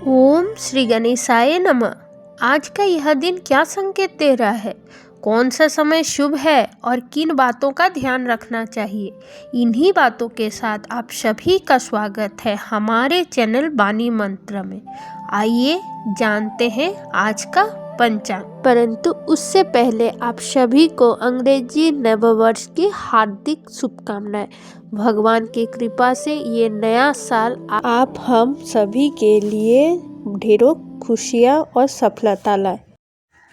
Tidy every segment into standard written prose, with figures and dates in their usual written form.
ओम श्री गणेशाय नमः। आज का यह दिन क्या संकेत दे रहा है? कौन सा समय शुभ है और किन बातों का ध्यान रखना चाहिए? इन्हीं बातों के साथ आप सभी का स्वागत है हमारे चैनल वाणी मंत्र में। आइए जानते हैं आज का पंचांग। परंतु उससे पहले आप सभी को अंग्रेजी नववर्ष की हार्दिक शुभकामनाएं। भगवान की कृपा से ये नया साल आप हम सभी के लिए ढेरों खुशियाँ और सफलता लाए।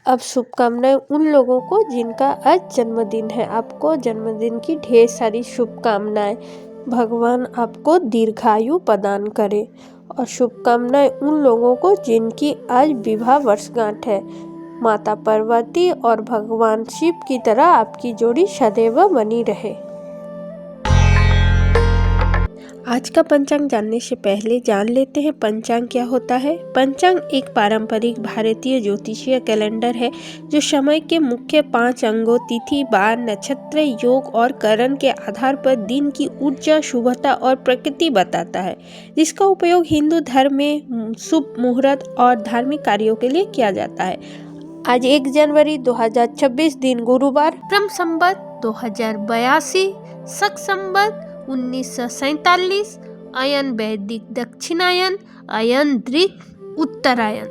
अब शुभकामनाएं उन लोगों को जिनका आज जन्मदिन है। आपको जन्मदिन की ढेर सारी शुभकामनाएं। भगवान आपको दीर्घायु प्रदान करे। और शुभकामनाएं उन लोगों को जिनकी आज विवाह वर्षगांठ है। माता पार्वती और भगवान शिव की तरह आपकी जोड़ी सदैव बनी रहे। आज का पंचांग जानने से पहले जान लेते हैं पंचांग क्या होता है। पंचांग एक पारंपरिक भारतीय ज्योतिषीय कैलेंडर है जो समय के मुख्य 5 अंगों तिथि, बार, नक्षत्र, योग और करण के आधार पर दिन की ऊर्जा, शुभता और प्रकृति बताता है, जिसका उपयोग हिंदू धर्म में शुभ मुहूर्त और धार्मिक कार्यों के लिए किया जाता है। आज 1 जनवरी 2026 दिन गुरुवार, क्रम संवत 2082, शक संवत 1947, अयन वैदिक दक्षिणायन, अयन दृक उत्तरायण,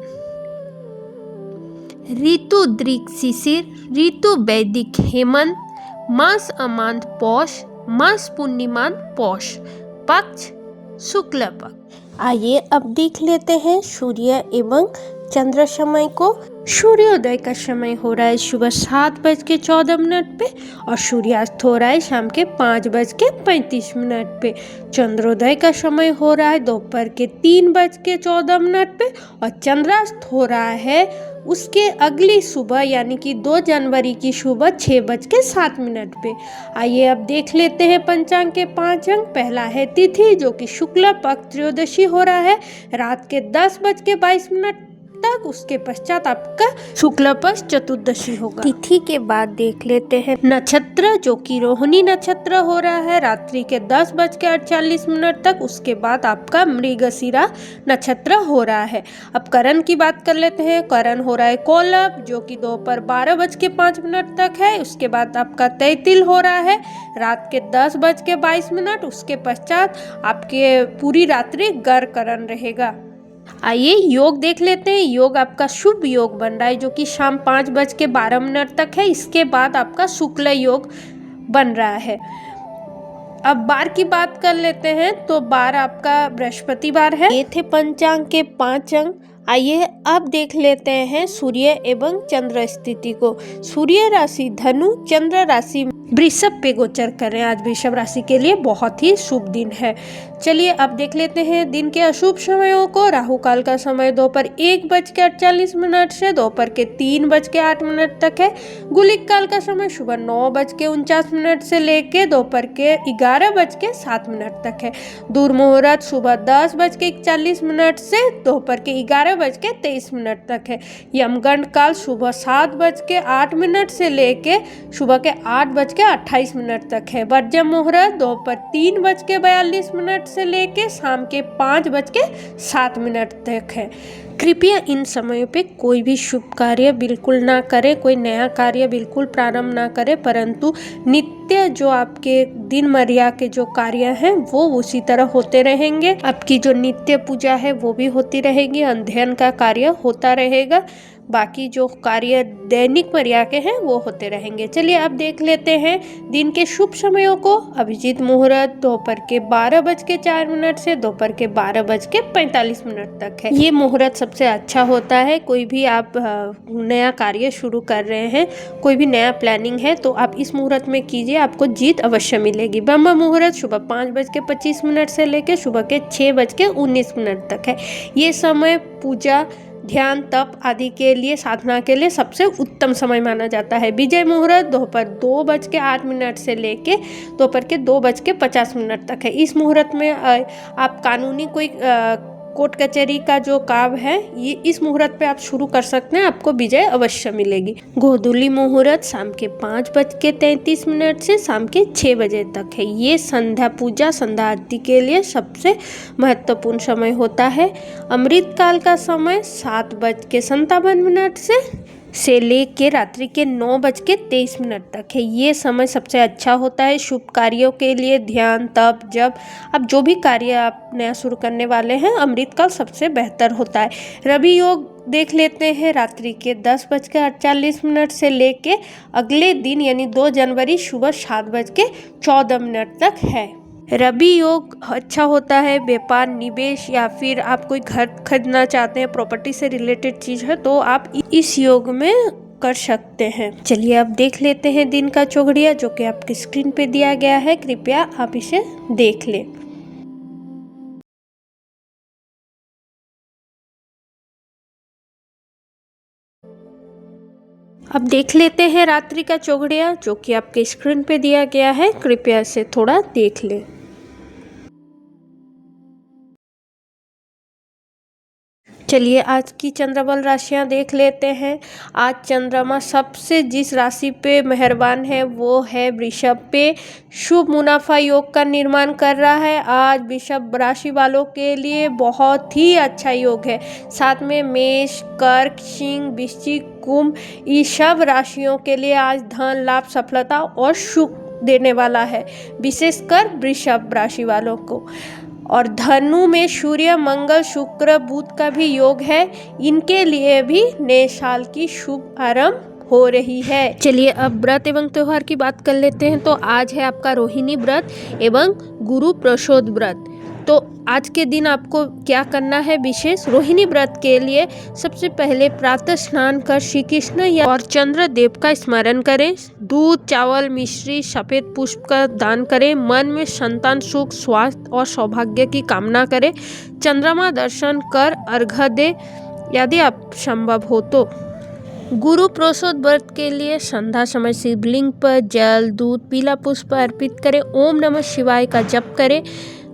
ऋतु दृक शिशिर, ऋतु वैदिक हेमंत, मास अमांत पौष, मास पूर्णिमान पौष, पक्ष शुक्ल पक्ष। आइए अब देख लेते हैं सूर्य एवं चंद्र समय को। सूर्योदय का समय हो रहा है सुबह 7:14 पे और सूर्यास्त हो रहा है शाम के 5:35 पे। चंद्रोदय का समय हो रहा है दोपहर के 3:14 पे और चंद्रास्त हो रहा है उसके अगली सुबह यानी कि 2 जनवरी की सुबह 6:07 पे। आइए अब देख लेते हैं पंचांग के 5 अंक। पहला है तिथि जो कि शुक्ल पक्ष त्रयोदशी हो रहा है रात के 10:22 तक। उसके पश्चात आपका शुक्ल पक्ष चतुर्दशी होगा। तिथि के बाद देख लेते हैं नक्षत्र जो कि रोहिणी नक्षत्र हो रहा है रात्रि के 10:48 तक। उसके बाद आपका मृगशिरा नक्षत्र हो रहा है। अब करण की बात कर लेते हैं। करण हो रहा है कोलव जो कि दोपहर 12:05 तक है। उसके बाद आपका तैतिल हो रहा है रात के 10:22। उसके पश्चात आपके पूरी रात्रि गर करण रहेगा। आइए योग देख लेते हैं। योग आपका शुभ योग बन रहा है जो कि शाम 5:12 तक है। इसके बाद आपका शुक्ल योग बन रहा है। अब बार की बात कर लेते हैं तो बार आपका बृहस्पतिवार है। ये थे पंचांग के 5 अंक। आइए अब देख लेते हैं सूर्य एवं चंद्र स्थिति को। सूर्य राशि धनु, चंद्र राशि वृषभ पे गोचर कर रहे हैं। आज वृषभ राशि के लिए बहुत ही शुभ दिन है। चलिए अब देख लेते हैं दिन के अशुभ समयों को। राहु काल का समय दोपहर 1:48 से दोपहर के 3:08 तक है। गुलिक काल का समय सुबह 9:49 से लेके दोपहर के 11:07 तक है। दुर्मुहूर्त सुबह 10:41 से दोपहर के 11:23 तक है। यमगंड काल सुबह 7:08 से लेके सुबह के 8:28 तक है। वर्ज्य मुहूर्त दोपहर 3:42 से लेके शाम के 5:07 तक है। कृपया इन समयों पे कोई भी शुभ कार्य बिल्कुल ना करें, कोई नया कार्य बिल्कुल प्रारंभ ना करें, परंतु नित्य जो आपके दिनचर्या के जो कार्य हैं वो उसी तरह होते रहेंगे। आपकी जो नित्य पूजा है वो भी होती रहेगी, अध्ययन का कार्य होता रहेगा, बाकी जो कार्य दैनिक मर्या के हैं वो होते रहेंगे। चलिए अब देख लेते हैं दिन के शुभ समयों को। अभिजीत मुहूर्त दोपहर के 12:04 से दोपहर के 12:45 तक है। ये मुहूर्त सबसे अच्छा होता है। कोई भी आप नया कार्य शुरू कर रहे हैं, कोई भी नया प्लानिंग है तो आप इस मुहूर्त में कीजिए, आपको जीत अवश्य मिलेगी। ब्रह्म मुहूर्त सुबह 5:25 से लेकर सुबह के 6:19 तक है। ये समय पूजा, ध्यान, तप आदि के लिए, साधना के लिए सबसे उत्तम समय माना जाता है। विजय मुहूर्त दोपहर 2:08 से लेके दोपहर के 2:50 तक है। इस मुहूर्त में आप कानूनी कोर्ट कचहरी का जो काम है ये इस मुहूर्त पे आप शुरू कर सकते हैं, आपको विजय अवश्य मिलेगी। गोधूली मुहूर्त शाम के 5:33 से शाम के 6 बजे तक है। ये संध्या पूजा संध्या आरती के लिए सबसे महत्वपूर्ण समय होता है। अमृत काल का समय 7:57 से लेके रात्रि के 9:23 तक है। ये समय सबसे अच्छा होता है शुभ कार्यों के लिए, ध्यान, तप, जप, अब जो भी कार्य आप नया शुरू करने वाले हैं अमृत काल सबसे बेहतर होता है। रवि योग देख लेते हैं, रात्रि के 10:48 से लेके अगले दिन यानी 2 जनवरी सुबह 7:14 तक है। रवि योग अच्छा होता है व्यापार, निवेश या फिर आप कोई घर खरीदना चाहते हैं, प्रॉपर्टी से रिलेटेड चीज है तो आप इस योग में कर सकते हैं। चलिए अब देख लेते हैं दिन का चौघड़िया जो कि आपकी स्क्रीन पे दिया गया है, कृपया आप इसे देख लें। अब देख लेते हैं रात्रि का चौघड़िया जो कि आपके स्क्रीन पे दिया गया है, कृपया इसे थोड़ा देख लें। चलिए आज की चंद्रबल राशियां देख लेते हैं। आज चंद्रमा सबसे जिस राशि पे मेहरबान है वो है वृषभ पे, शुभ मुनाफा योग का निर्माण कर रहा है। आज वृषभ राशि वालों के लिए बहुत ही अच्छा योग है। साथ में मेष, कर्क, सिंह, वृश्चिक, कुंभ, ये सब राशियों के लिए आज धन लाभ, सफलता और सुख देने वाला है, विशेषकर वृषभ राशि वालों को। और धनु में सूर्य, मंगल, शुक्र, बुध का भी योग है। इनके लिए भी नए साल की शुभ आरंभ हो रही है। चलिए अब व्रत एवं त्योहार की बात कर लेते हैं। तो आज है आपका रोहिणी व्रत एवं गुरु प्रसोद व्रत। तो आज के दिन आपको क्या करना है विशेष, रोहिणी व्रत के लिए सबसे पहले प्रातः स्नान कर श्री कृष्ण और चंद्र देव का स्मरण करें, दूध, चावल, मिश्री, सफेद पुष्प का दान करें, मन में संतान सुख, स्वास्थ्य और सौभाग्य की कामना करें, चंद्रमा दर्शन कर अर्घ्य दे यदि आप संभव हो तो। गुरु प्रसोद व्रत के लिए संध्या समय शिवलिंग पर जल, दूध, पीला पुष्प अर्पित करें, ओम नमः शिवाय का जप करें।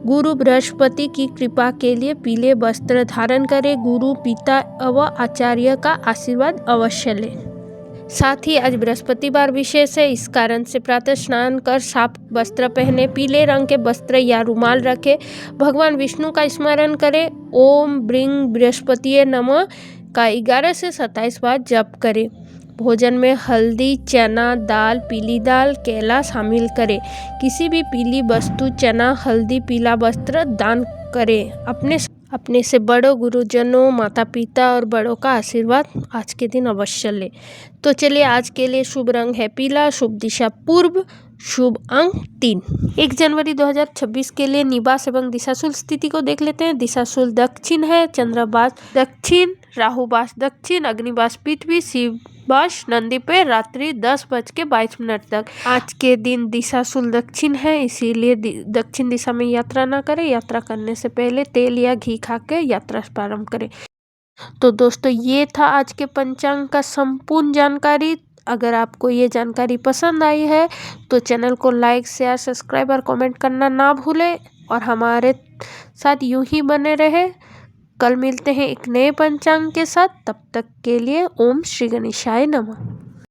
गुरु बृहस्पति की कृपा के लिए पीले वस्त्र धारण करें, गुरु, पिता व आचार्य का आशीर्वाद अवश्य लें। साथ ही आज बृहस्पतिवार विशेष है, इस कारण से प्रातः स्नान कर साफ वस्त्र पहने, पीले रंग के वस्त्र या रुमाल रखें, भगवान विष्णु का स्मरण करें, ओम ब्रींग बृहस्पतिये नमः का 11 से 27 बार जप करें। भोजन में हल्दी, चना दाल, पीली दाल, केला शामिल करें। किसी भी पीली वस्तु, चना, हल्दी, पीला वस्त्र दान करें। अपने से बड़ों, गुरुजनों, माता पिता और बड़ों का आशीर्वाद आज के दिन अवश्य लें। तो चलिए आज के लिए शुभ रंग है पीला, शुभ दिशा पूर्व, शुभ अंक 3। 1 जनवरी 2026 के लिए निवास एवं दिशाशूल स्थिति को देख लेते हैं। दिशाशूल दक्षिण है, चंद्रवास दक्षिण, राहुवास दक्षिण, अग्निवास पृथ्वी, शिववास नंदी पे रात्रि 10:22 तक। आज के दिन दिशाशूल दक्षिण है, इसीलिए दक्षिण दिशा में यात्रा ना करें। यात्रा करने से पहले तेल या घी खा के यात्रा प्रारंभ करें। तो दोस्तों ये था आज के पंचांग का संपूर्ण जानकारी। अगर आपको ये जानकारी पसंद आई है तो चैनल को लाइक, शेयर, सब्सक्राइब और कमेंट करना ना भूलें और हमारे साथ यूं ही बने रहे। कल मिलते हैं एक नए पंचांग के साथ, तब तक के लिए ओम श्री गणेशाय नमः।